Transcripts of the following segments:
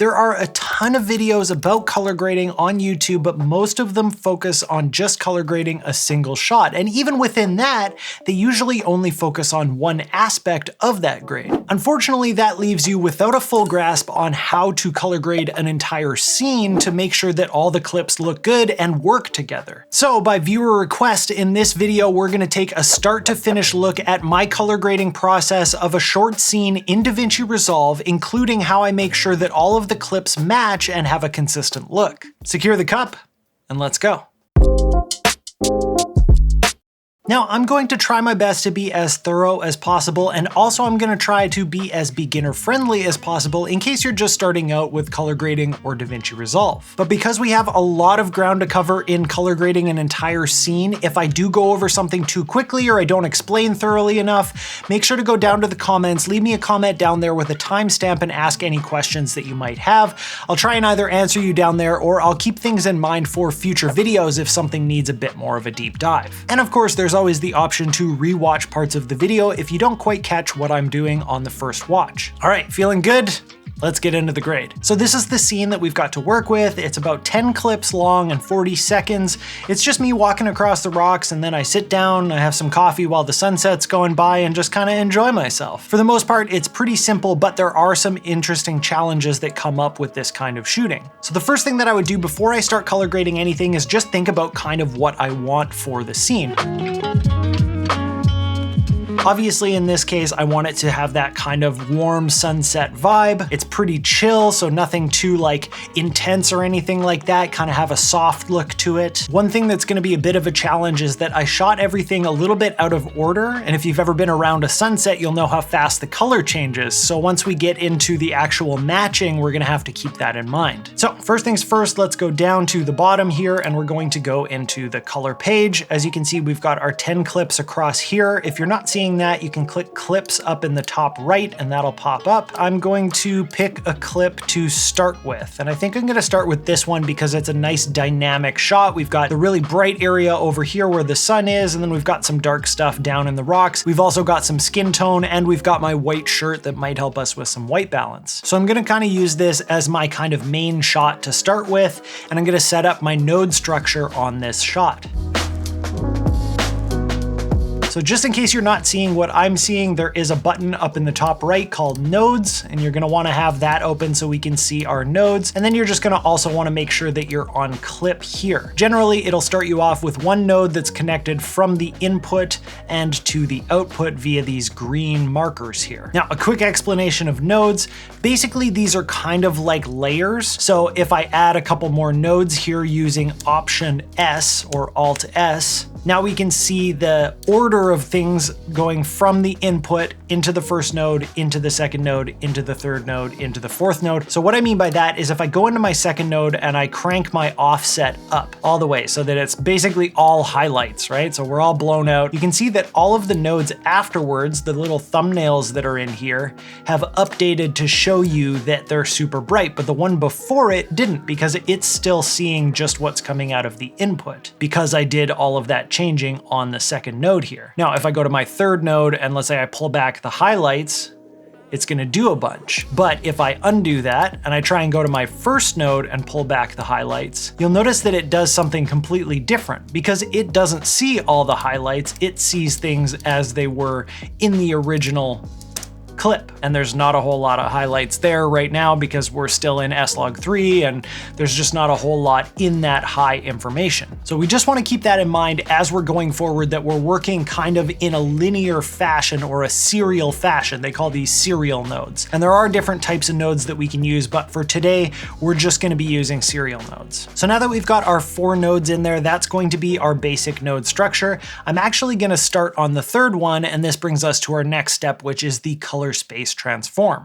There are a ton of videos about color grading on YouTube, but most of them focus on just color grading a single shot. And even within that, they usually only focus on one aspect of that grade. Unfortunately, that leaves you without a full grasp on how to color grade an entire scene to make sure that all the clips look good and work together. So by viewer request, in this video, we're gonna take a start to finish look at my color grading process of a short scene in DaVinci Resolve, including how I make sure that all of the clips match and have a consistent look. Secure the cup and let's go. Now, I'm going to try my best to be as thorough as possible, and also I'm going to try to be as beginner-friendly as possible in case you're just starting out with color grading or DaVinci Resolve. But because we have a lot of ground to cover in color grading an entire scene, if I do go over something too quickly or I don't explain thoroughly enough, make sure to go down to the comments, leave me a comment down there with a timestamp and ask any questions that you might have. I'll try and either answer you down there or I'll keep things in mind for future videos if something needs a bit more of a deep dive. And of course, there's always the option to rewatch parts of the video if you don't quite catch what I'm doing on the first watch. All right, feeling good? Let's get into the grade. So this is the scene that we've got to work with. It's about 10 clips long and 40 seconds. It's just me walking across the rocks, and then I sit down, I have some coffee while the sunset's going by and just kind of enjoy myself. For the most part, it's pretty simple, but there are some interesting challenges that come up with this kind of shooting. So the first thing that I would do before I start color grading anything is just think about kind of what I want for the scene. Obviously, in this case, I want it to have that kind of warm sunset vibe. It's pretty chill, so nothing too like intense or anything like that, kind of have a soft look to it. One thing that's gonna be a bit of a challenge is that I shot everything a little bit out of order, and if you've ever been around a sunset, you'll know how fast the color changes. So once we get into the actual matching, we're gonna have to keep that in mind. So first things first, let's go down to the bottom here, and we're going to go into the color page. As you can see, we've got our 10 clips across here. If you're not seeing that, you can click clips up in the top right and that'll pop up. I'm going to pick a clip to start with, and I think I'm gonna start with this one because it's a nice dynamic shot. We've got the really bright area over here where the sun is, and then we've got some dark stuff down in the rocks. We've also got some skin tone, and we've got my white shirt that might help us with some white balance. So I'm gonna kind of use this as my kind of main shot to start with, and I'm gonna set up my node structure on this shot. So just in case you're not seeing what I'm seeing, there is a button up in the top right called nodes, and you're gonna wanna have that open so we can see our nodes. And then you're just gonna also wanna make sure that you're on clip here. Generally, it'll start you off with one node that's connected from the input and to the output via these green markers here. Now, a quick explanation of nodes. Basically, these are kind of like layers. So if I add a couple more nodes here using Option S or Alt S, now we can see the order of things going from the input into the first node, into the second node, into the third node, into the fourth node. So what I mean by that is if I go into my second node and I crank my offset up all the way so that it's basically all highlights, right? So we're all blown out. You can see that all of the nodes afterwards, the little thumbnails that are in here, have updated to show you that they're super bright, but the one before it didn't because it's still seeing just what's coming out of the input because I did all of that changing on the second node here. Now, if I go to my third node and let's say I pull back the highlights, it's gonna do a bunch. But if I undo that and I try and go to my first node and pull back the highlights, you'll notice that it does something completely different because it doesn't see all the highlights, it sees things as they were in the original clip. And there's not a whole lot of highlights there right now because we're still in S-Log3 and there's just not a whole lot in that high information. So we just want to keep that in mind as we're going forward, that we're working kind of in a linear fashion or a serial fashion. They call these serial nodes. And there are different types of nodes that we can use, but for today, we're just going to be using serial nodes. So now that we've got our 4 nodes in there, that's going to be our basic node structure. I'm actually going to start on the third one, and this brings us to our next step, which is the color space transform.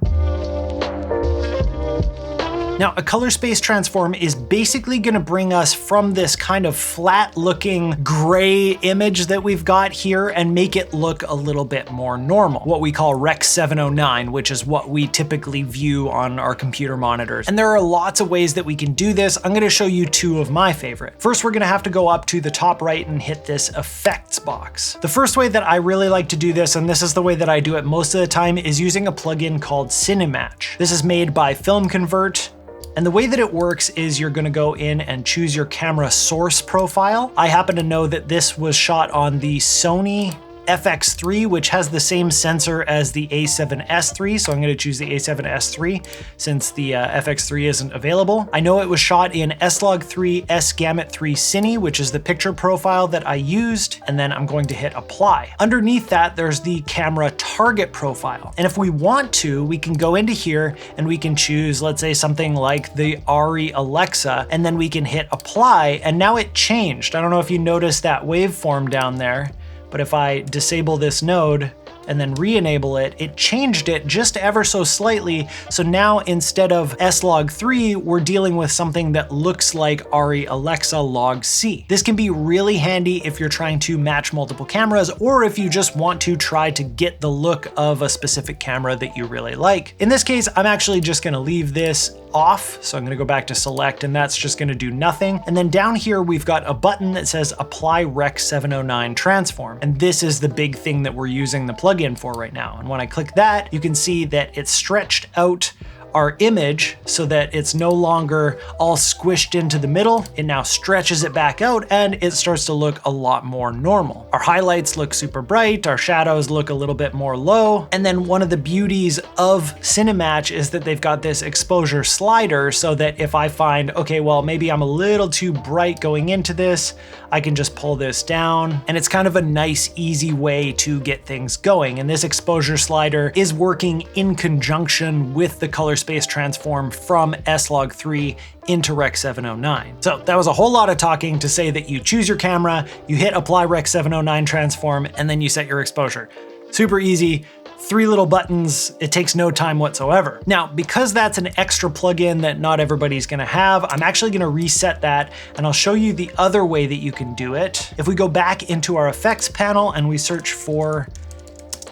Now, a color space transform is basically gonna bring us from this kind of flat looking gray image that we've got here and make it look a little bit more normal. What we call Rec 709, which is what we typically view on our computer monitors. And there are lots of ways that we can do this. I'm gonna show you 2 of my favorite. First, we're gonna have to go up to the top right and hit this effects box. The first way that I really like to do this, and this is the way that I do it most of the time, is using a plugin called Cinematch. This is made by Film Convert. And the way that it works is you're gonna go in and choose your camera source profile. I happen to know that this was shot on the Sony FX3, which has the same sensor as the A7S III, so I'm going to choose the A7S III since the FX3 isn't available. I know it was shot in S-Log3 S-Gamut3 Cine, which is the picture profile that I used, and then I'm going to hit apply. Underneath that, there's the camera target profile. And if we want to, we can go into here and we can choose, let's say something like the ARRI Alexa, and then we can hit apply, and now it changed. I don't know if you noticed that waveform down there, but if I disable this node and then re-enable it, it changed it just ever so slightly. So now instead of S-Log3, we're dealing with something that looks like ARRI Alexa Log C. This can be really handy if you're trying to match multiple cameras, or if you just want to try to get the look of a specific camera that you really like. In this case, I'm actually just gonna leave this off. So I'm gonna go back to select, and that's just gonna do nothing. And then down here, we've got a button that says Apply Rec 709 Transform. And this is the big thing that we're using the plugin for right now. And when I click that, you can see that it's stretched out our image so that it's no longer all squished into the middle. It now stretches it back out and it starts to look a lot more normal. Our highlights look super bright, our shadows look a little bit more low. And then one of the beauties of Cinematch is that they've got this exposure slider so that if I find, okay, well, maybe I'm a little too bright going into this, I can just pull this down. And it's kind of a nice, easy way to get things going. And this exposure slider is working in conjunction with the color space transform from S-Log3 into Rec 709. So that was a whole lot of talking to say that you choose your camera, you hit apply Rec 709 transform, and then you set your exposure. Super easy. 3 little buttons, it takes no time whatsoever. Now, because that's an extra plugin that not everybody's gonna have, I'm actually gonna reset that, and I'll show you the other way that you can do it. If we go back into our effects panel and we search for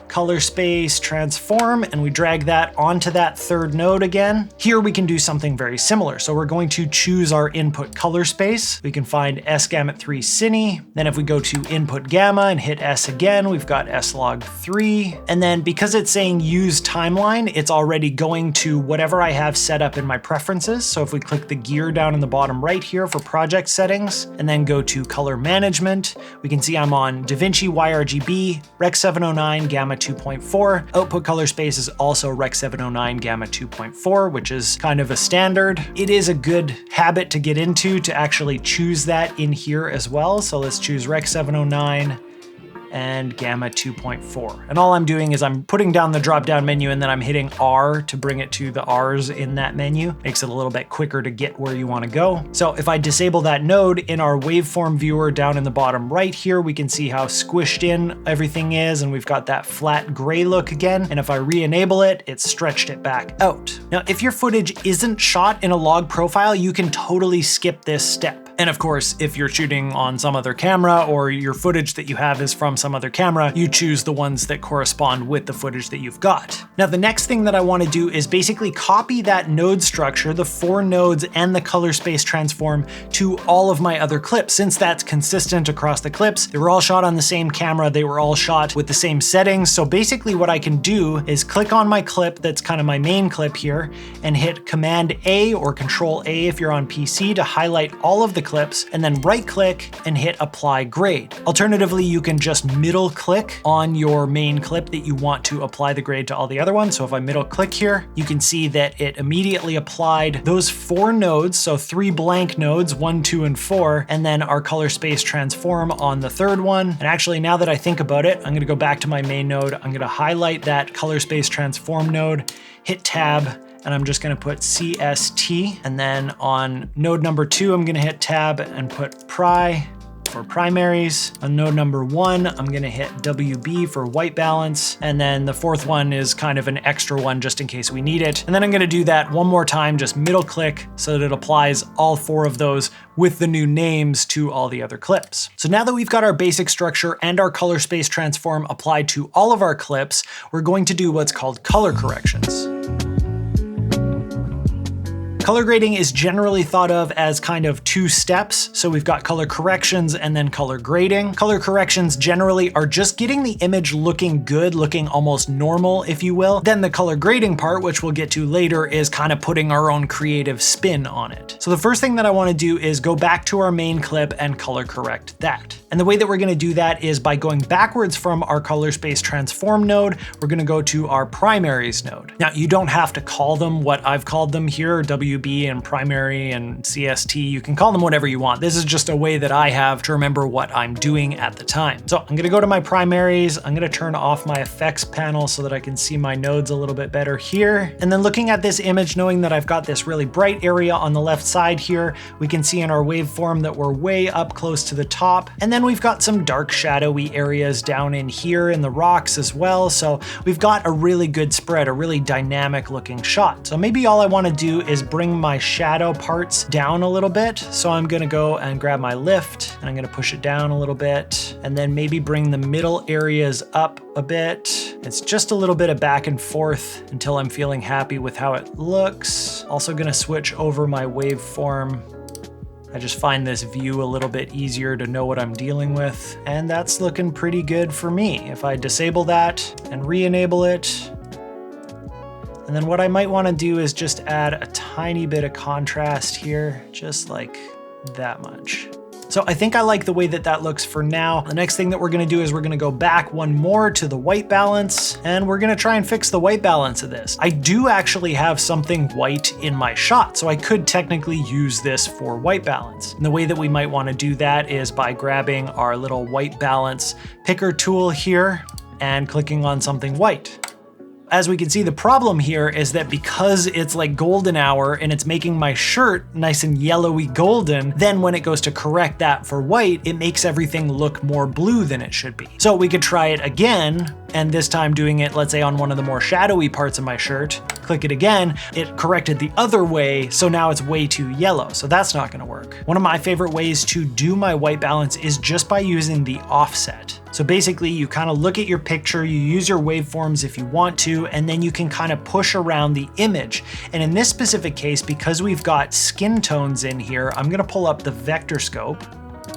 color space transform, and we drag that onto that third node again. Here we can do something very similar. So we're going to choose our input color space. We can find S-Gamut3 Cine. Then if we go to input gamma and hit S again, we've got S-Log3. And then because it's saying use timeline, it's already going to whatever I have set up in my preferences. So if we click the gear down in the bottom right here for project settings, and then go to color management, we can see I'm on DaVinci YRGB, Rec 709, Gamma 2.4. Output color space is also Rec 709 Gamma 2.4, which is kind of a standard. It is a good habit to get into to actually choose that in here as well. So let's choose Rec 709 and Gamma 2.4. And all I'm doing is I'm putting down the drop-down menu and then I'm hitting R to bring it to the R's in that menu. Makes it a little bit quicker to get where you want to go. So if I disable that node in our waveform viewer down in the bottom right here, we can see how squished in everything is, and we've got that flat gray look again. And if I re-enable it, it's stretched it back out. Now, if your footage isn't shot in a log profile, you can totally skip this step. And of course, if you're shooting on some other camera or your footage that you have is from some other camera, you choose the ones that correspond with the footage that you've got. Now, the next thing that I want to do is basically copy that node structure, the 4 nodes and the color space transform, to all of my other clips. Since that's consistent across the clips, they were all shot on the same camera, they were all shot with the same settings. So basically what I can do is click on my clip that's kind of my main clip here and hit Command A or Control A if you're on PC to highlight all of the clips, and then right click and hit apply grade. Alternatively, you can just middle click on your main clip that you want to apply the grade to all the other ones. So if I middle click here, you can see that it immediately applied those 4 nodes. So 3 blank nodes, 1, 2, and 4, and then our color space transform on the 3rd one. And actually, now that I think about it, I'm gonna go back to my main node. I'm gonna highlight that color space transform node, hit tab, and I'm just gonna put CST. And then on node number 2, I'm gonna hit tab and put Pri for primaries. On node number 1, I'm gonna hit WB for white balance. And then the 4th one is kind of an extra one just in case we need it. And then I'm gonna do that one more time, just middle click so that it applies all 4 of those with the new names to all the other clips. So now that we've got our basic structure and our color space transform applied to all of our clips, we're going to do what's called color corrections. Color grading is generally thought of as kind of two steps. So we've got color corrections and then color grading. Color corrections generally are just getting the image looking good, looking almost normal, if you will. Then the color grading part, which we'll get to later, is kind of putting our own creative spin on it. So the first thing that I want to do is go back to our main clip and color correct that. And the way that we're going to do that is by going backwards from our color space transform node, we're going to go to our primaries node. Now, you don't have to call them what I've called them here, WB and primary and CST. You can call them whatever you want. This is just a way that I have to remember what I'm doing at the time. So I'm going to go to my primaries. I'm going to turn off my effects panel so that I can see my nodes a little bit better here. And then looking at this image, knowing that I've got this really bright area on the left side here, we can see in our waveform that we're way up close to the top. And then we've got some dark shadowy areas down in here in the rocks as well. So we've got a really good spread, a really dynamic looking shot. So maybe all I want to do is bring my shadow parts down a little bit. So I'm going to go and grab my lift and I'm going to push it down a little bit and then maybe bring the middle areas up a bit. It's just a little bit of back and forth until I'm feeling happy with how it looks. Also going to switch over my waveform. I just find this view a little bit easier to know what I'm dealing with. And that's looking pretty good for me. If I disable that and re-enable it, and then what I might want to do is just add a tiny bit of contrast here, just like that much. So I think I like the way that that looks for now. The next thing that we're going to do is we're going to go back one more to the white balance, and we're going to try and fix the white balance of this. I do actually have something white in my shot, so I could technically use this for white balance. And the way that we might want to do that is by grabbing our little white balance picker tool here and clicking on something white. As we can see, the problem here is that because it's like golden hour and it's making my shirt nice and yellowy golden, then when it goes to correct that for white, it makes everything look more blue than it should be. So we could try it again, and this time doing it, let's say on one of the more shadowy parts of my shirt, click it again, it corrected the other way, so now it's way too yellow, so that's not gonna work. One of my favorite ways to do my white balance is just by using the offset. So basically you kind of look at your picture, you use your waveforms if you want to, and then you can kind of push around the image. And in this specific case, because we've got skin tones in here, I'm gonna pull up the vector scope.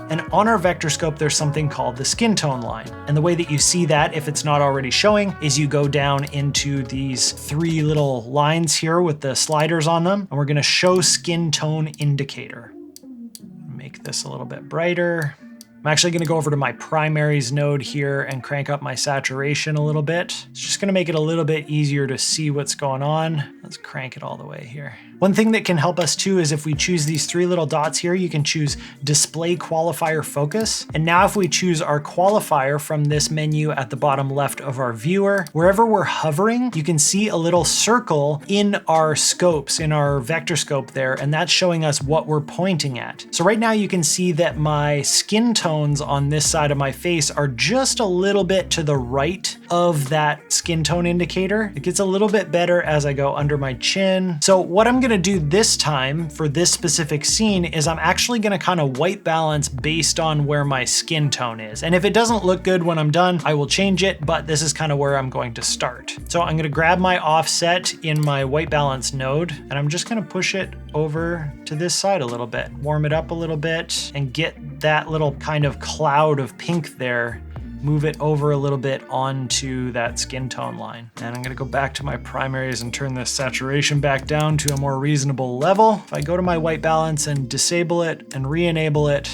And on our vector scope, there's something called the skin tone line. And the way that you see that, if it's not already showing, is you go down into these three little lines here with the sliders on them, and we're gonna show skin tone indicator. Make this a little bit brighter. I'm actually gonna go over to my primaries node here and crank up my saturation a little bit. It's just gonna make it a little bit easier to see what's going on. Let's crank it all the way here. One thing that can help us too is if we choose these three little dots here, you can choose display qualifier focus. And now if we choose our qualifier from this menu at the bottom left of our viewer, wherever we're hovering, you can see a little circle in our scopes, in our vector scope there, and that's showing us what we're pointing at. So right now you can see that my skin tones on this side of my face are just a little bit to the right of that skin tone indicator. It gets a little bit better as I go under my chin. So what I'm gonna do this time for this specific scene is I'm actually gonna kind of white balance based on where my skin tone is. And if it doesn't look good when I'm done, I will change it, but this is kind of where I'm going to start. So I'm gonna grab my offset in my white balance node, and I'm just gonna push it over to this side a little bit, warm it up a little bit, and get that little kind of cloud of pink there, move it over a little bit onto that skin tone line. And I'm gonna go back to my primaries and turn the saturation back down to a more reasonable level. If I go to my white balance and disable it and re-enable it,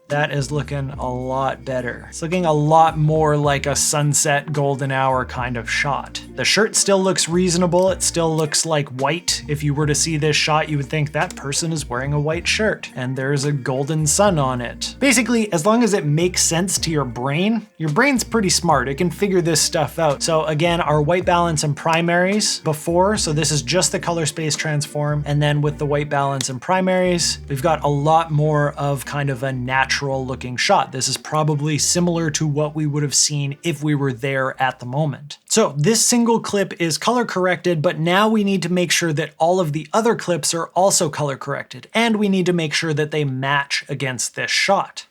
that is looking a lot better. It's looking a lot more like a sunset golden hour kind of shot. The shirt still looks reasonable. It still looks like white. If you were to see this shot, you would think that person is wearing a white shirt and there's a golden sun on it. Basically, as long as it makes sense to your brain's pretty smart. It can figure this stuff out. So again, our white balance and primaries before, so this is just the color space transform. And then with the white balance and primaries, we've got a lot more of kind of a natural looking shot. This is probably similar to what we would have seen if we were there at the moment. So this single clip is color corrected, but now we need to make sure that all of the other clips are also color corrected, and we need to make sure that they match against this shot.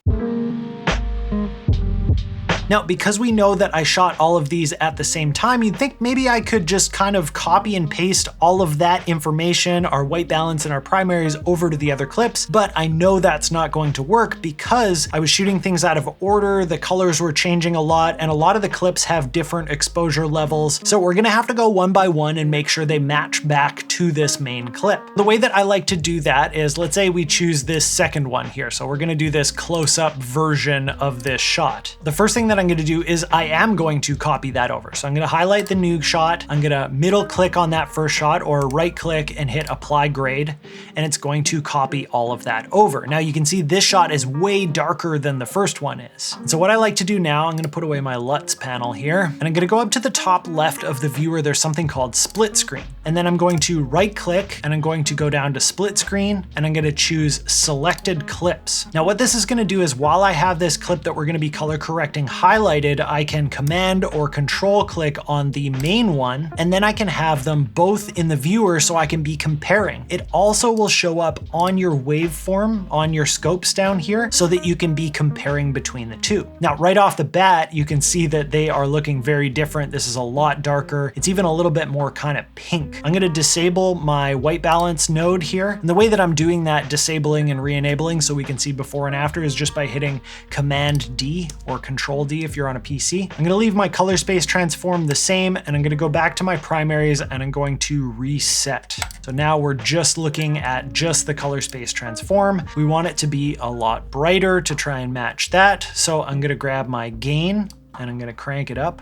Now, because we know that I shot all of these at the same time, you'd think maybe I could just kind of copy and paste all of that information, our white balance and our primaries, over to the other clips, but I know that's not going to work because I was shooting things out of order, the colors were changing a lot, and a lot of the clips have different exposure levels. So we're gonna have to go one by one and make sure they match back to this main clip. The way that I like to do that is, let's say we choose this second one here. So we're gonna do this close-up version of this shot. The first thing that I'm gonna do is I am going to copy that over. So I'm gonna highlight the new shot, I'm gonna middle click on that first shot or right click and hit apply grade, and it's going to copy all of that over. Now you can see this shot is way darker than the first one is. And so what I like to do now, I'm gonna put away my Luts panel here, and I'm gonna go up to the top left of the viewer, there's something called split screen. And then I'm going to right click and I'm going to go down to split screen and I'm gonna choose selected clips. Now what this is gonna do is while I have this clip that we're gonna be color correcting highlighted, I can command or control click on the main one, and then I can have them both in the viewer so I can be comparing. It also will show up on your waveform, on your scopes down here, so that you can be comparing between the two. Now, right off the bat, you can see that they are looking very different. This is a lot darker. It's even a little bit more kind of pink. I'm gonna disable my white balance node here. And the way that I'm doing that disabling and re-enabling so we can see before and after is just by hitting Command D or Control D if you're on a PC. I'm gonna leave my color space transform the same, and I'm gonna go back to my primaries and I'm going to reset. So now we're just looking at just the color space transform. We want it to be a lot brighter to try and match that. So I'm gonna grab my gain and I'm gonna crank it up.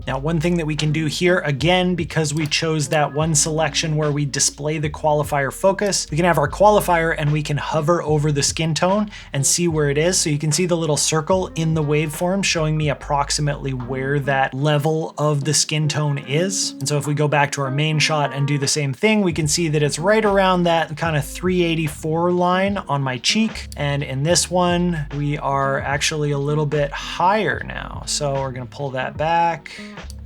Now, one thing that we can do here, again, because we chose that one selection where we display the qualifier focus, we can have our qualifier and we can hover over the skin tone and see where it is. So you can see the little circle in the waveform showing me approximately where that level of the skin tone is. And so if we go back to our main shot and do the same thing, we can see that it's right around that kind of 384 line on my cheek. And in this one, we are actually a little bit higher now. So we're gonna pull that back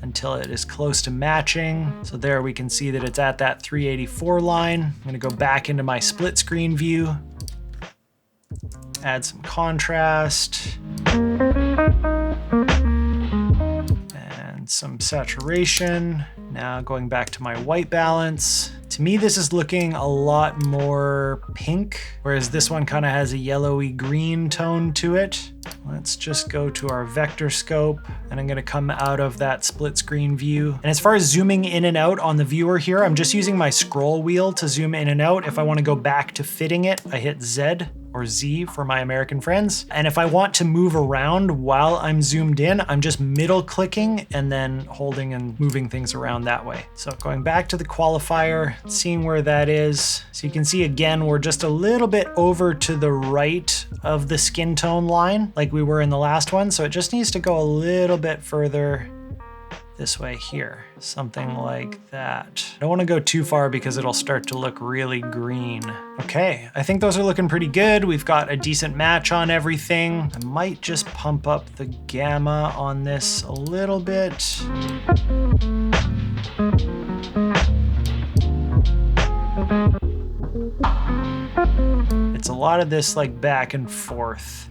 until it is close to matching. So there we can see that it's at that 384 line. I'm gonna go back into my split screen view, add some contrast, and some saturation. Now going back to my white balance. To me, this is looking a lot more pink, whereas this one kind of has a yellowy green tone to it. Let's just go to our vector scope, and I'm gonna come out of that split screen view. And as far as zooming in and out on the viewer here, I'm just using my scroll wheel to zoom in and out. If I wanna go back to fitting it, I hit Z or Z for my American friends. And if I want to move around while I'm zoomed in, I'm just middle clicking and then holding and moving things around that way. So going back to the qualifier, seeing where that is. So you can see again, we're just a little bit over to the right of the skin tone line like we were in the last one. So it just needs to go a little bit further this way here, something like that. I don't want to go too far because it'll start to look really green. Okay, I think those are looking pretty good. We've got a decent match on everything. I might just pump up the gamma on this a little bit. It's a lot of this like back and forth.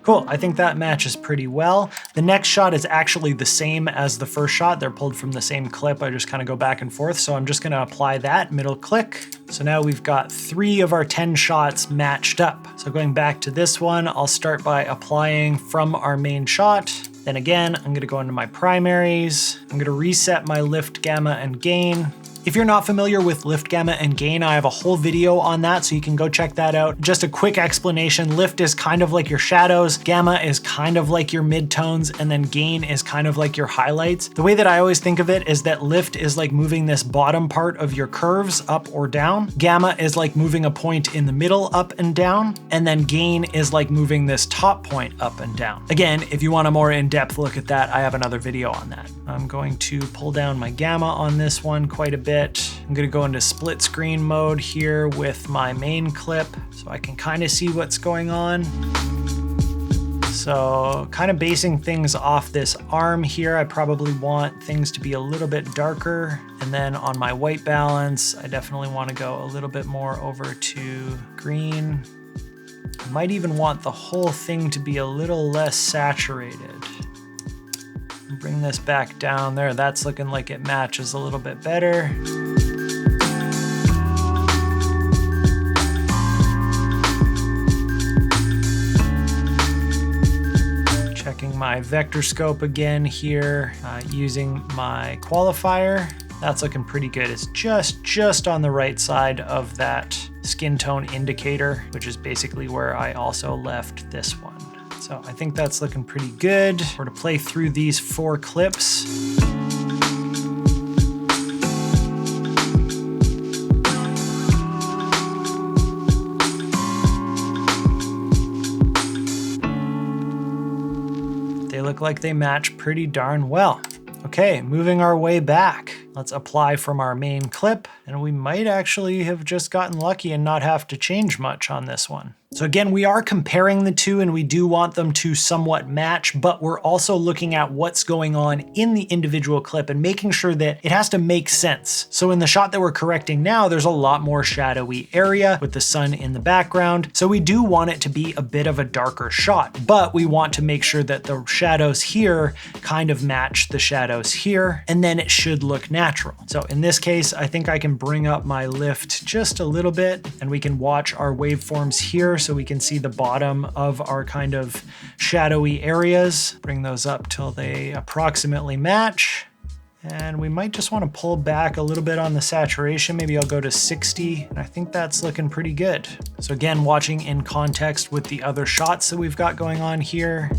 Cool, I think that matches pretty well. The next shot is actually the same as the first shot. They're pulled from the same clip. I just kind of go back and forth. So I'm just gonna apply that, middle click. So now we've got 3 of our 10 shots matched up. So going back to this one, I'll start by applying from our main shot. Then again, I'm gonna go into my primaries. I'm gonna reset my lift, gamma, and gain. If you're not familiar with lift, gamma, and gain, I have a whole video on that, so you can go check that out. Just a quick explanation. Lift is kind of like your shadows, gamma is kind of like your midtones, and then gain is kind of like your highlights. The way that I always think of it is that lift is like moving this bottom part of your curves up or down. Gamma is like moving a point in the middle up and down, and then gain is like moving this top point up and down. Again, if you want a more in-depth look at that, I have another video on that. I'm going to pull down my gamma on this one quite a bit. I'm gonna go into split screen mode here with my main clip so I can kind of see what's going on. So kind of basing things off this arm here, I probably want things to be a little bit darker. And then on my white balance, I definitely want to go a little bit more over to green. I might even want the whole thing to be a little less saturated. Bring this back down there. That's looking like it matches a little bit better. Checking my vector scope again here, using my qualifier. That's looking pretty good. It's just on the right side of that skin tone indicator, which is basically where I also left this one. So I think that's looking pretty good. We're to play through these 4 clips. They look like they match pretty darn well. Okay, moving our way back. Let's apply from our main clip, and we might actually have just gotten lucky and not have to change much on this one. So again, we are comparing the two and we do want them to somewhat match, but we're also looking at what's going on in the individual clip and making sure that it has to make sense. So in the shot that we're correcting now, there's a lot more shadowy area with the sun in the background. So we do want it to be a bit of a darker shot, but we want to make sure that the shadows here kind of match the shadows here, and then it should look natural. So in this case, I think I can bring up my lift just a little bit and we can watch our waveforms here so we can see the bottom of our kind of shadowy areas. Bring those up till they approximately match. And we might just want to pull back a little bit on the saturation. Maybe I'll go to 60, and I think that's looking pretty good. So again, watching in context with the other shots that we've got going on here.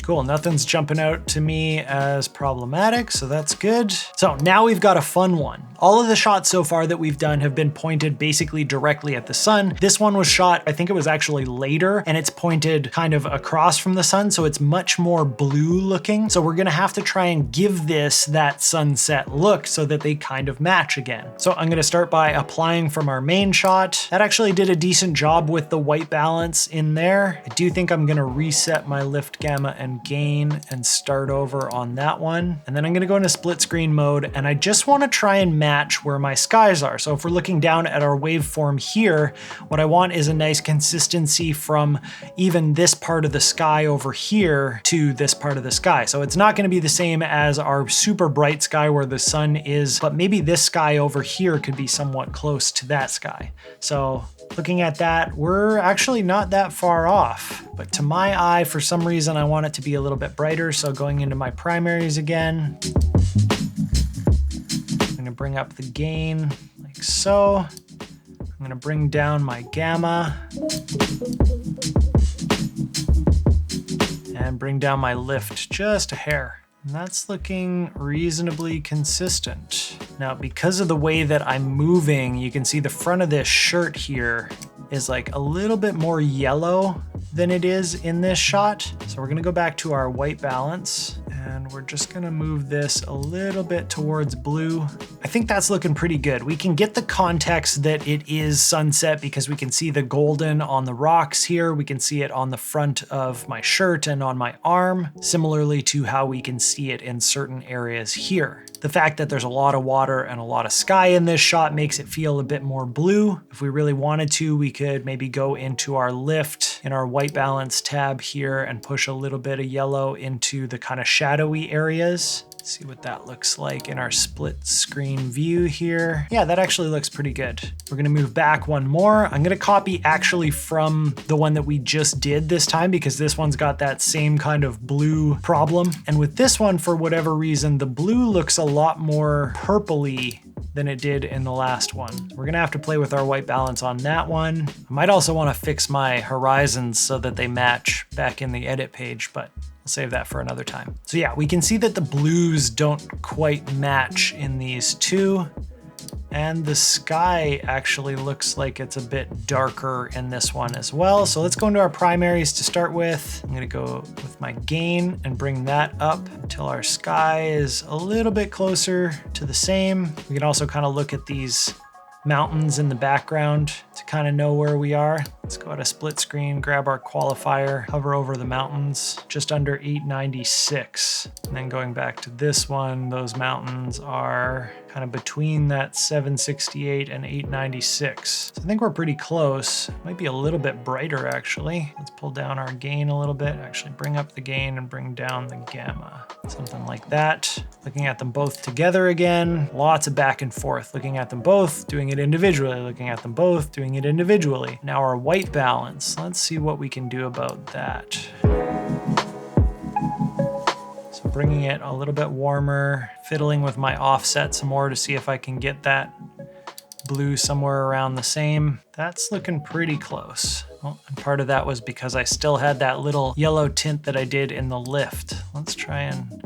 Cool, nothing's jumping out to me as problematic, so that's good. So now we've got a fun one. All of the shots so far that we've done have been pointed basically directly at the sun. This one was shot, I think it was actually later, and it's pointed kind of across from the sun, so it's much more blue looking. So we're gonna have to try and give this that sunset look so that they kind of match again. So I'm gonna start by applying from our main shot. That actually did a decent job with the white balance in there. I do think I'm gonna reset my lift, gamma, and gain and start over on that one. And then I'm gonna go into split screen mode, and I just wanna try and match where my skies are. So if we're looking down at our waveform here, what I want is a nice consistency from even this part of the sky over here to this part of the sky. So it's not gonna be the same as our super bright sky where the sun is, but maybe this sky over here could be somewhat close to that sky. So looking at that, we're actually not that far off, but to my eye, for some reason, I want it to be a little bit brighter. So going into my primaries again, I'm gonna bring up the gain like so. I'm gonna bring down my gamma and bring down my lift just a hair. And that's looking reasonably consistent. Now, because of the way that I'm moving, you can see the front of this shirt here is like a little bit more yellow than it is in this shot. So we're gonna go back to our white balance and we're just gonna move this a little bit towards blue. I think that's looking pretty good. We can get the context that it is sunset because we can see the golden on the rocks here. We can see it on the front of my shirt and on my arm, similarly to how we can see it in certain areas here. The fact that there's a lot of water and a lot of sky in this shot makes it feel a bit more blue. If we really wanted to, we could maybe go into our lift in our white balance tab here and push a little bit of yellow into the kind of shadowy areas. See what that looks like in our split screen view here. Yeah, that actually looks pretty good. We're gonna move back one more. I'm gonna copy actually from the one that we just did this time because this one's got that same kind of blue problem. And with this one, for whatever reason, the blue looks a lot more purpley than it did in the last one. We're gonna have to play with our white balance on that one. I might also wanna fix my horizons so that they match back in the edit page, but I'll save that for another time. So yeah, we can see that the blues don't quite match in these two. And the sky actually looks like it's a bit darker in this one as well. So let's go into our primaries to start with. I'm gonna go with my gain and bring that up until our sky is a little bit closer to the same. We can also kind of look at these mountains in the background to kind of know where we are. Let's go to split screen, grab our qualifier, hover over the mountains, just under 896. And then going back to this one, those mountains are kind of between that 768 and 896. So I think we're pretty close. Might be a little bit brighter actually. Let's pull down our gain a little bit, actually bring up the gain and bring down the gamma. Something like that. Looking at them both together again, lots of back and forth. Looking at them both, doing it individually, looking at them both, doing it individually. Now our white balance, let's see what we can do about that. So bringing it a little bit warmer, fiddling with my offset some more to see if I can get that blue somewhere around the same. That's looking pretty close. Well, and part of that was because I still had that little yellow tint that I did in the lift. Let's try and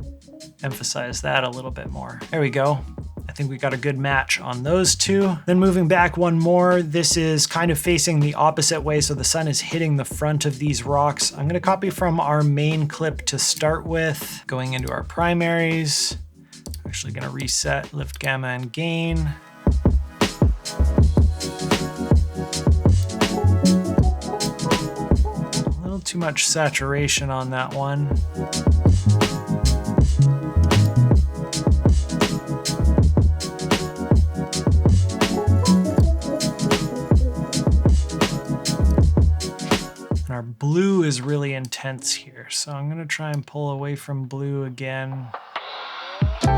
emphasize that a little bit more. There we go. I think we got a good match on those two. Then moving back one more, this is kind of facing the opposite way, so the sun is hitting the front of these rocks. I'm gonna copy from our main clip to start with, going into our primaries. I'm actually gonna reset lift, gamma, and gain. A little too much saturation on that one. Our blue is really intense here, so I'm gonna try and pull away from blue again. So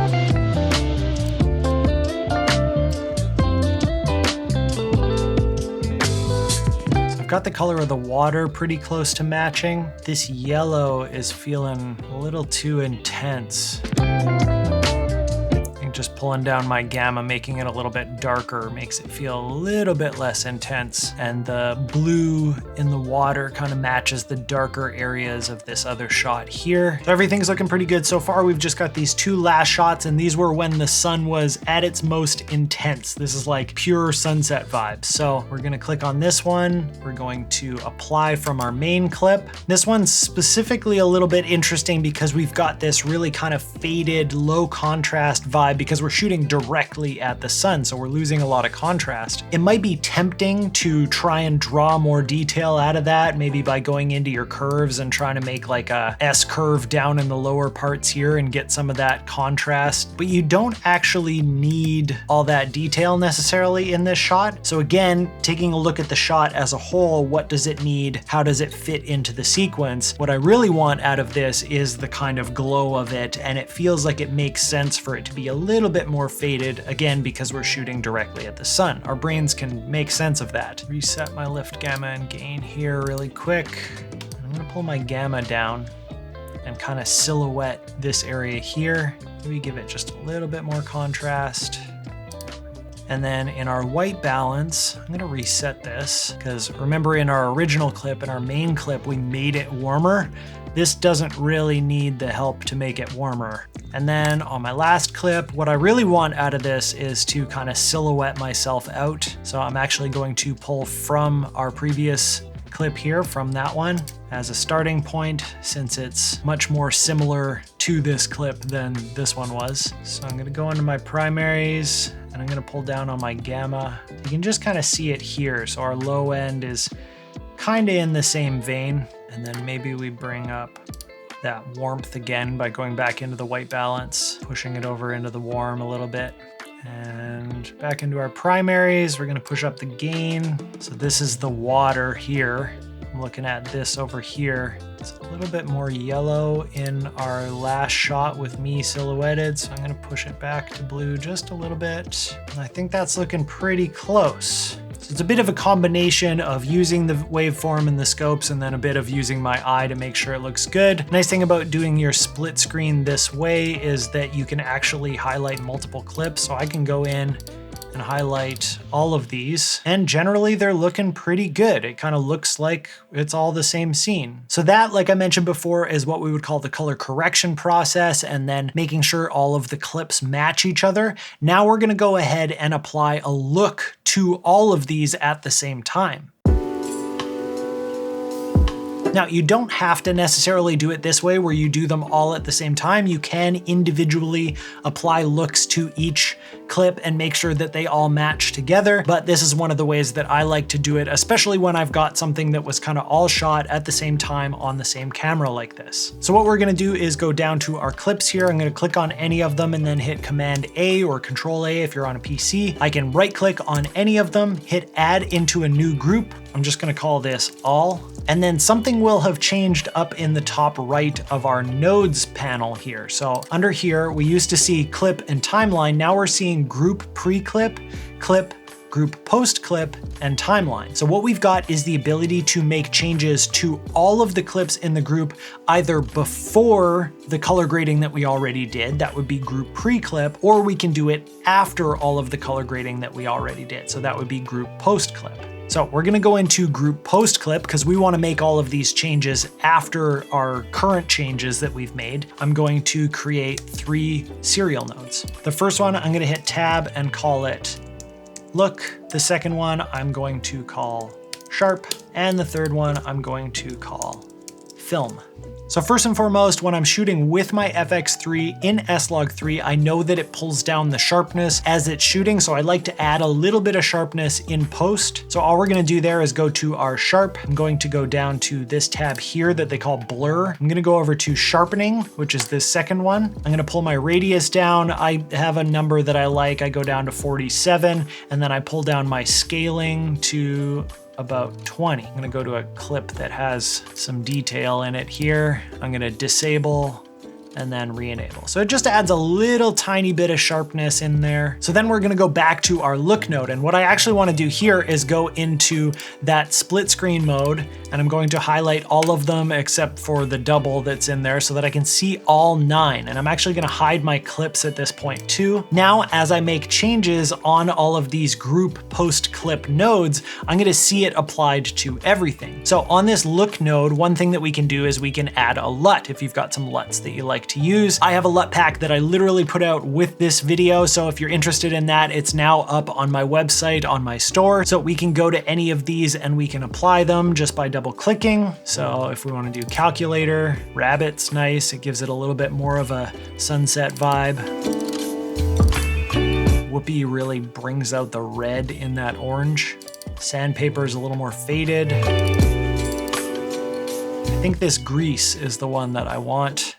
I've got the color of the water pretty close to matching. This yellow is feeling a little too intense. Just pulling down my gamma, making it a little bit darker, makes it feel a little bit less intense. And the blue in the water kind of matches the darker areas of this other shot here. So everything's looking pretty good so far. We've just got these two last shots, and these were when the sun was at its most intense. This is like pure sunset vibes. So we're gonna click on this one. We're going to apply from our main clip. This one's specifically a little bit interesting because we've got this really kind of faded, low contrast vibe because we're shooting directly at the sun, so we're losing a lot of contrast. It might be tempting to try and draw more detail out of that, maybe by going into your curves and trying to make like a S curve down in the lower parts here and get some of that contrast, but you don't actually need all that detail necessarily in this shot. So again, taking a look at the shot as a whole, what does it need? How does it fit into the sequence? What I really want out of this is the kind of glow of it, and it feels like it makes sense for it to be a little bit more faded, again, because we're shooting directly at the sun. Our brains can make sense of that. Reset my lift, gamma, and gain here really quick. I'm gonna pull my gamma down and kind of silhouette this area here. Maybe give it just a little bit more contrast. And then in our white balance, I'm gonna reset this, because remember in our original clip, in our main clip, we made it warmer. This doesn't really need the help to make it warmer. And then on my last clip, what I really want out of this is to kind of silhouette myself out. So I'm actually going to pull from our previous clip here, from that one, as a starting point, since it's much more similar to this clip than this one was. So I'm gonna go into my primaries, and I'm gonna pull down on my gamma. You can just kind of see it here. So our low end is kind of in the same vein. And then maybe we bring up that warmth again by going back into the white balance, pushing it over into the warm a little bit. And back into our primaries, we're gonna push up the gain. So this is the water here. I'm looking at this over here. It's a little bit more yellow in our last shot with me silhouetted, so I'm gonna push it back to blue just a little bit. And I think that's looking pretty close. So it's a bit of a combination of using the waveform and the scopes and then a bit of using my eye to make sure it looks good. Nice thing about doing your split screen this way is that you can actually highlight multiple clips. So I can go in and highlight all of these, and generally they're looking pretty good. It kind of looks like it's all the same scene. So that, like I mentioned before, is what we would call the color correction process, and then making sure all of the clips match each other. Now we're gonna go ahead and apply a look to all of these at the same time. Now, you don't have to necessarily do it this way where you do them all at the same time. You can individually apply looks to each clip and make sure that they all match together. But this is one of the ways that I like to do it, especially when I've got something that was kind of all shot at the same time on the same camera like this. So what we're gonna do is go down to our clips here. I'm gonna click on any of them and then hit Command A or Control A if you're on a PC. I can right click on any of them, hit add into a new group. I'm just gonna call this all. And then something will have changed up in the top right of our nodes panel here. So under here, we used to see clip and timeline. Now we're seeing group pre-clip, clip, group post-clip, and timeline. So what we've got is the ability to make changes to all of the clips in the group either before the color grading that we already did, that would be group pre-clip, or we can do it after all of the color grading that we already did. So that would be group post-clip. So we're gonna go into group post clip because we wanna make all of these changes after our current changes that we've made. I'm going to create 3 serial nodes. The first one, I'm gonna hit tab and call it look. The second one, I'm going to call sharp. And the third one, I'm going to call film. So first and foremost, when I'm shooting with my FX3 in S-Log3, I know that it pulls down the sharpness as it's shooting, so I like to add a little bit of sharpness in post. So all we're gonna do there is go to our sharp. I'm going to go down to this tab here that they call blur. I'm gonna go over to sharpening, which is this second one. I'm gonna pull my radius down. I have a number that I like. I go down to 47, and then I pull down my scaling to about 20. I'm gonna go to a clip that has some detail in it here. I'm gonna disable and then re-enable. So it just adds a little tiny bit of sharpness in there. So then we're gonna go back to our look node. And what I actually wanna do here is go into that split screen mode, and I'm going to highlight all of them except for the double that's in there so that I can see all 9. And I'm actually gonna hide my clips at this point too. Now, as I make changes on all of these group post clip nodes, I'm gonna see it applied to everything. So on this look node, one thing that we can do is we can add a LUT if you've got some LUTs that you like to use. I have a LUT pack that I literally put out with this video. So if you're interested in that, it's now up on my website, on my store. So we can go to any of these and we can apply them just by double clicking. So if we want to do calculator, rabbit's nice. It gives it a little bit more of a sunset vibe. Whoopee really brings out the red in that orange. Sandpaper is a little more faded. I think this grease is the one that I want.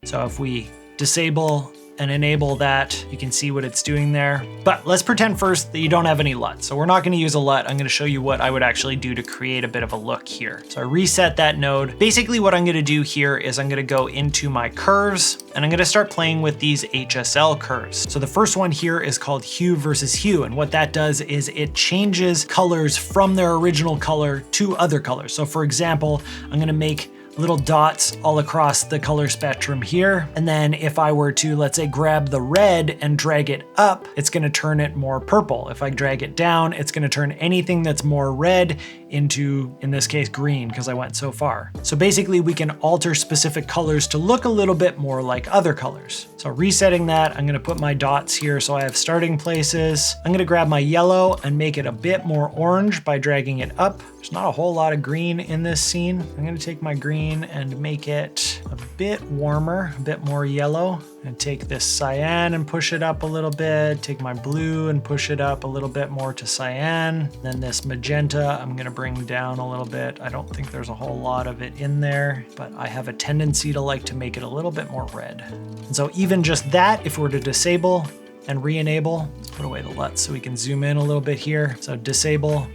So if we disable and enable that, you can see what it's doing there. But let's pretend first that you don't have any LUT. So we're not gonna use a LUT. I'm gonna show you what I would actually do to create a bit of a look here. So I reset that node. Basically what I'm gonna do here is I'm gonna go into my curves and I'm gonna start playing with these HSL curves. So the first one here is called hue versus hue. And what that does is it changes colors from their original color to other colors. So for example, I'm gonna make little dots all across the color spectrum here. And then if I were to, let's say, grab the red and drag it up, it's gonna turn it more purple. If I drag it down, it's gonna turn anything that's more red into, in this case, green, because I went so far. So basically we can alter specific colors to look a little bit more like other colors. So resetting that, I'm gonna put my dots here so I have starting places. I'm gonna grab my yellow and make it a bit more orange by dragging it up. There's not a whole lot of green in this scene. I'm gonna take my green and make it a bit warmer, a bit more yellow. And take this cyan and push it up a little bit. Take my blue and push it up a little bit more to cyan. Then this magenta, I'm gonna bring down a little bit. I don't think there's a whole lot of it in there, but I have a tendency to like to make it a little bit more red. And so even just that, if we were to disable and re-enable, let's put away the LUTs so we can zoom in a little bit here. So disable,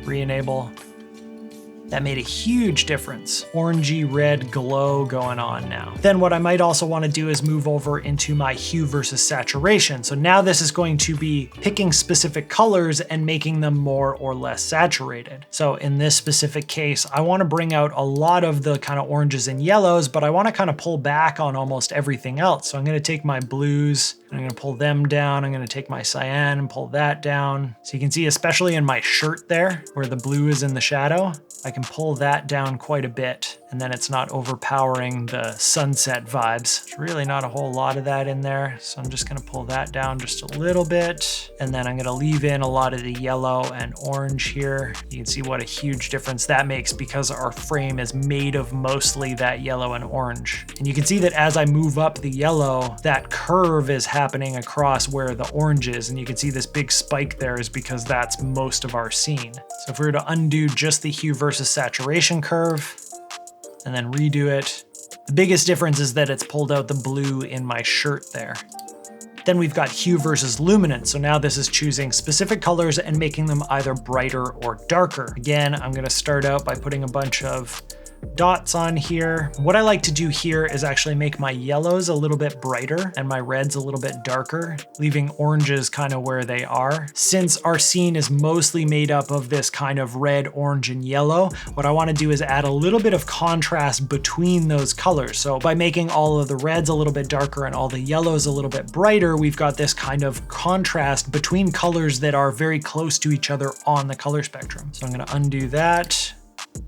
re-enable. That made a huge difference. Orangey red glow going on now. Then what I might also want to do is move over into my hue versus saturation. So now this is going to be picking specific colors and making them more or less saturated. So in this specific case, I want to bring out a lot of the kind of oranges and yellows, but I want to kind of pull back on almost everything else. So I'm going to take my blues, I'm going to pull them down. I'm going to take my cyan and pull that down. So you can see, especially in my shirt there, where the blue is in the shadow, I can pull that down quite a bit. and then it's not overpowering the sunset vibes. There's really not a whole lot of that in there, so I'm just gonna pull that down just a little bit, and then I'm gonna leave in a lot of the yellow and orange here. You can see what a huge difference that makes because our frame is made of mostly that yellow and orange. And you can see that as I move up the yellow, that curve is happening across where the orange is, and you can see this big spike there is because that's most of our scene. So if we were to undo just the hue versus saturation curve and then redo it, the biggest difference is that it's pulled out the blue in my shirt there. Then we've got hue versus luminance. So now this is choosing specific colors and making them either brighter or darker. Again, I'm gonna start out by putting a bunch of dots on here. What I like to do here is actually make my yellows a little bit brighter and my reds a little bit darker, leaving oranges kind of where they are. Since our scene is mostly made up of this kind of red, orange, and yellow, what I want to do is add a little bit of contrast between those colors. So by making all of the reds a little bit darker and all the yellows a little bit brighter, we've got this kind of contrast between colors that are very close to each other on the color spectrum. So I'm going to undo that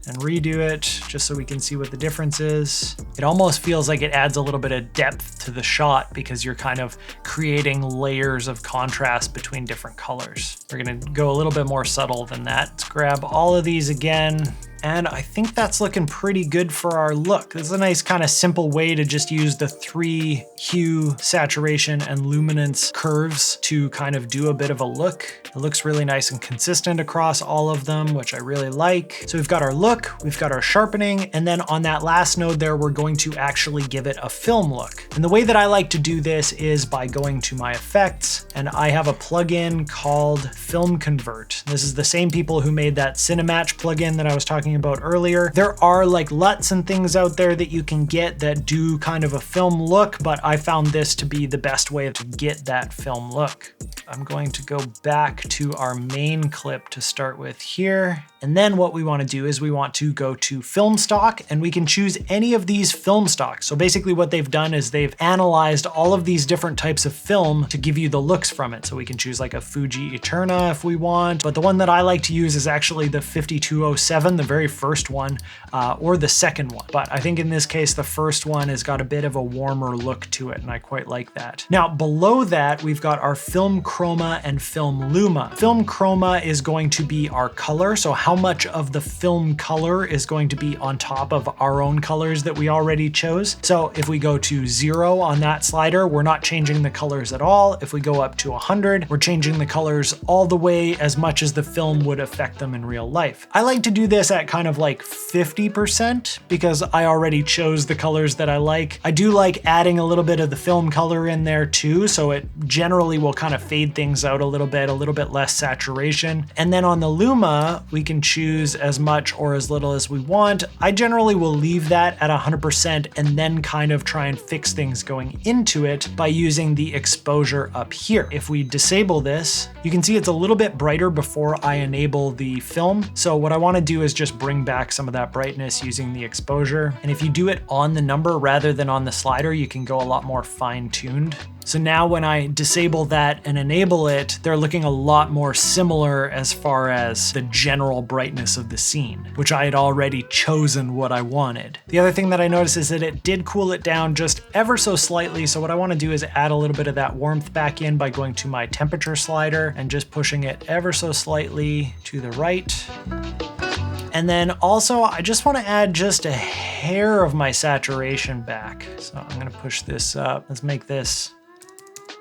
and redo it just so we can see what the difference is. It almost feels like it adds a little bit of depth to the shot because you're kind of creating layers of contrast between different colors. We're gonna go a little bit more subtle than that. Let's grab all of these again. And I think that's looking pretty good for our look. This is a nice kind of simple way to just use the 3 hue, saturation, and luminance curves to kind of do a bit of a look. It looks really nice and consistent across all of them, which I really like. So we've got our look, we've got our sharpening, and then on that last node there, we're going to actually give it a film look. And the way that I like to do this is by going to my effects, and I have a plugin called Film Convert. This is the same people who made that Cinematch plugin that I was talking about earlier. There are like Luts and things out there that you can get that do kind of a film look, but I found this to be the best way to get that film look. I'm going to go back to our main clip to start with here. And then what we want to do is we want to go to film stock, and we can choose any of these film stocks. So basically what they've done is they've analyzed all of these different types of film to give you the looks from it. So we can choose like a Fuji Eterna if we want, but the one that I like to use is actually the 5207, the very first one, or the second one. But I think in this case, the first one has got a bit of a warmer look to it, and I quite like that. Now below that, we've got our film chroma and film luma. Film chroma is going to be our color. So how much of the film color is going to be on top of our own colors that we already chose. So if we go to 0 on that slider, we're not changing the colors at all. If we go up to 100, we're changing the colors all the way as much as the film would affect them in real life. I like to do this at kind of like 50% because I already chose the colors that I like. I do like adding a little bit of the film color in there too, so it generally will kind of fade things out a little bit less saturation. And then on the luma, we can choose as much or as little as we want. I generally will leave that at 100% and then kind of try and fix things going into it by using the exposure up here. If we disable this, you can see it's a little bit brighter before I enable the film. So what I want to do is just bring back some of that brightness using the exposure. And if you do it on the number rather than on the slider, you can go a lot more fine-tuned. So now when I disable that and enable it, they're looking a lot more similar as far as the general brightness of the scene, which I had already chosen what I wanted. The other thing that I noticed is that it did cool it down just ever so slightly. So what I want to do is add a little bit of that warmth back in by going to my temperature slider and just pushing it ever so slightly to the right. And then also, I just want to add just a hair of my saturation back. So I'm going to push this up. Let's make this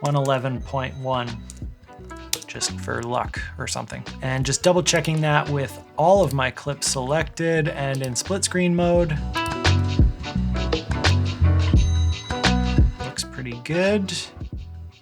111.1 just for luck or something. And just double checking that with all of my clips selected and in split screen mode. Looks pretty good.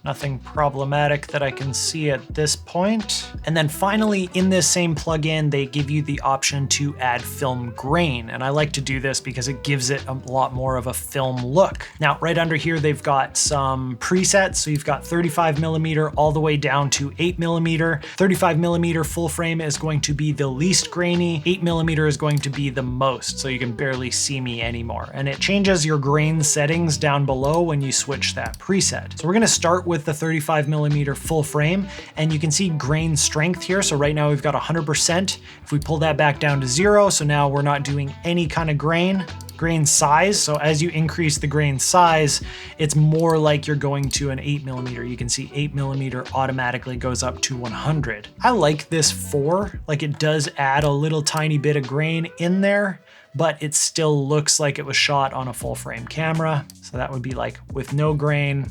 Nothing problematic that I can see at this point. And then finally, in this same plugin, they give you the option to add film grain. And I like to do this because it gives it a lot more of a film look. Now, right under here, they've got some presets. So you've got 35mm all the way down to 8mm. 35mm full frame is going to be the least grainy. 8mm is going to be the most. So you can barely see me anymore. And it changes your grain settings down below when you switch that preset. So we're gonna start with the 35mm full frame, and you can see grain strength here. So right now we've got 100%. If we pull that back down to 0, so now we're not doing any kind of grain. grain size. So as you increase the grain size, it's more like you're going to an 8mm. You can see 8mm automatically goes up to 100. I like this 4, like it does add a little tiny bit of grain in there, but it still looks like it was shot on a full frame camera. So that would be like with no grain.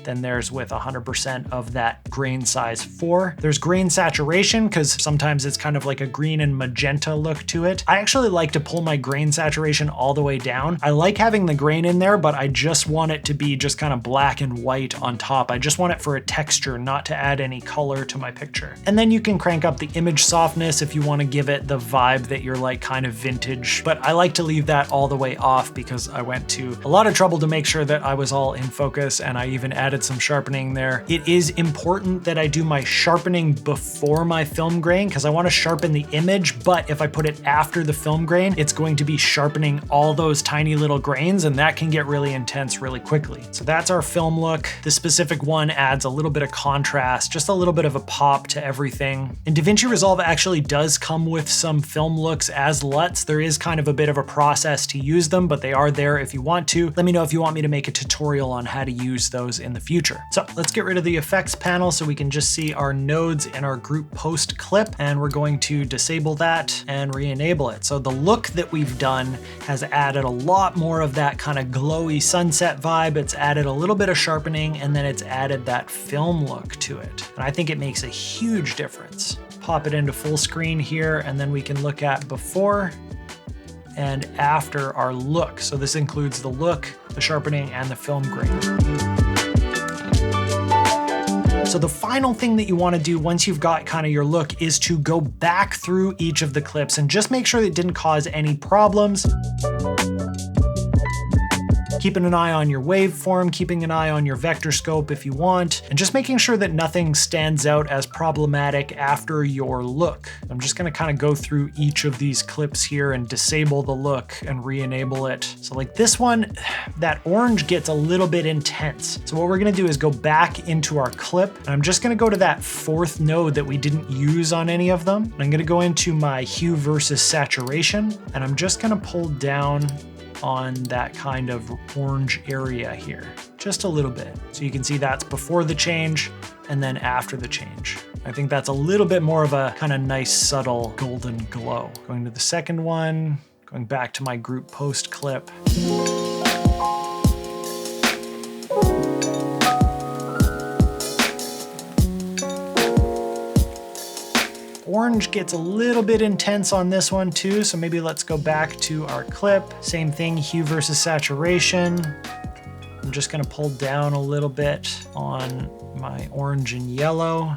Then there's with 100% of that grain size 4. There's grain saturation, because sometimes it's kind of like a green and magenta look to it. I actually like to pull my grain saturation all the way down. I like having the grain in there, but I just want it to be just kind of black and white on top. I just want it for a texture, not to add any color to my picture. And then you can crank up the image softness if you want to give it the vibe that you're like kind of vintage. But I like to leave that all the way off because I went to a lot of trouble to make sure that I was all in focus, and I even added some sharpening there. It is important that I do my sharpening before my film grain because I want to sharpen the image, but if I put it after the film grain, it's going to be sharpening all those tiny little grains, and that can get really intense really quickly. So that's our film look. This specific one adds a little bit of contrast, just a little bit of a pop to everything. And DaVinci Resolve actually does come with some film looks as LUTs. There is kind of a bit of a process to use them, but they are there if you want to. Let me know if you want me to make a tutorial on how to use those in the future. So let's get rid of the effects panel so we can just see our nodes in our group post clip, and we're going to disable that and re-enable it. So the look that we've done has added a lot more of that kind of glowy sunset vibe. It's added a little bit of sharpening, and then it's added that film look to it. And I think it makes a huge difference. Pop it into full screen here, and then we can look at before and after our look. So this includes the look, the sharpening, and the film grain. So the final thing that you want to do once you've got kind of your look is to go back through each of the clips and just make sure that it didn't cause any problems. Keeping an eye on your waveform, keeping an eye on your vector scope if you want, and just making sure that nothing stands out as problematic after your look. I'm just gonna kind of go through each of these clips here and disable the look and re-enable it. So like this one, that orange gets a little bit intense. So what we're gonna do is go back into our clip, and I'm just gonna go to that 4th node that we didn't use on any of them. I'm gonna go into my hue versus saturation, and I'm just gonna pull down on that kind of orange area here, just a little bit. So you can see that's before the change and then after the change. I think that's a little bit more of a kind of nice subtle golden glow. Going to the second one, going back to my group post clip. Orange gets a little bit intense on this one too, so maybe let's go back to our clip. Same thing, hue versus saturation. I'm just gonna pull down a little bit on my orange and yellow,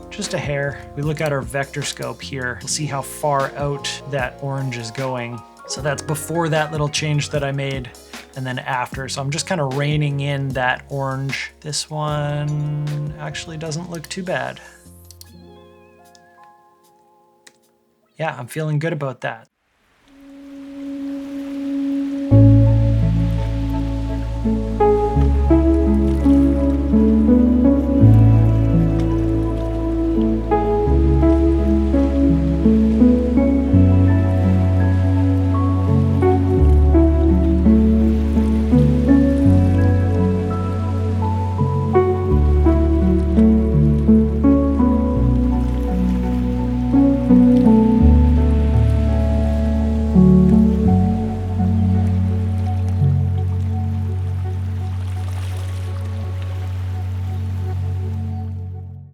just a hair. We look at our vector scope here, we'll see how far out that orange is going. So that's before that little change that I made, and then after. So I'm just kind of reining in that orange. This one actually doesn't look too bad. Yeah, I'm feeling good about that.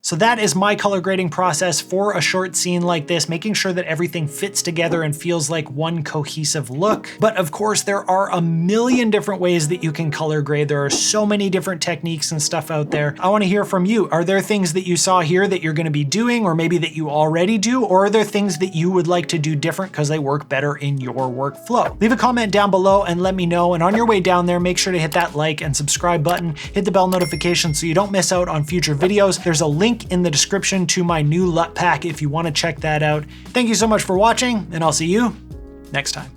So that is my color grading process for a short scene like this, making sure that everything fits together and feels like one cohesive look. But of course, there are a million different ways that you can color grade. There are so many different techniques and stuff out there. I want to hear from you. Are there things that you saw here that you're going to be doing, or maybe that you already do, or are there things that you would like to do different because they work better in your workflow? Leave a comment down below and let me know. And on your way down there, make sure to hit that like and subscribe button, hit the bell notification so you don't miss out on future videos. There's a link in the description to my new LUT pack if you want to check that out. Thank you so much for watching, and I'll see you next time.